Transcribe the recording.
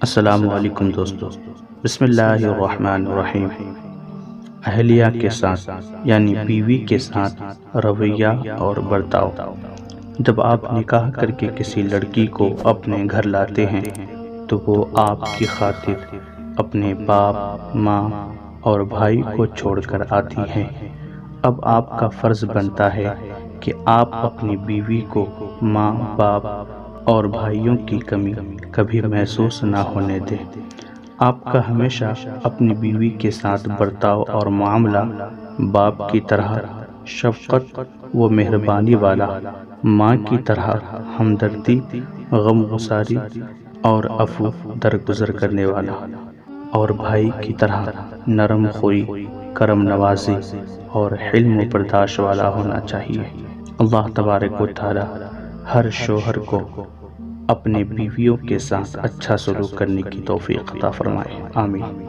السلام علیکم دوستو، بسم اللہ الرحمن الرحیم۔ اہلیہ کے ساتھ یعنی بیوی کے ساتھ رویہ اور برتاؤ۔ جب آپ نکاح کر کے کسی لڑکی کو اپنے گھر لاتے ہیں تو وہ آپ کی خاطر اپنے باپ، ماں اور بھائی کو چھوڑ کر آتی ہیں۔ اب آپ کا فرض بنتا ہے کہ آپ اپنی بیوی کو ماں، باپ اور بھائیوں کی کمی کبھی محسوس نہ ہونے دیں۔ آپ کا ہمیشہ اپنی بیوی کے ساتھ برتاؤ اور معاملہ باپ کی طرح شفقت و مہربانی والا، ماں کی طرح ہمدردی، غم گساری اور عفو درگزر کرنے والا، اور بھائی کی طرح نرم خوئی، کرم نوازی اور حلم و برداشت والا ہونا چاہیے۔ اللہ تبارک و تعالی ہر شوہر کو اپنے بیویوں کے ساتھ اچھا سلوک کرنے کی توفیق عطا فرمائے، آمین۔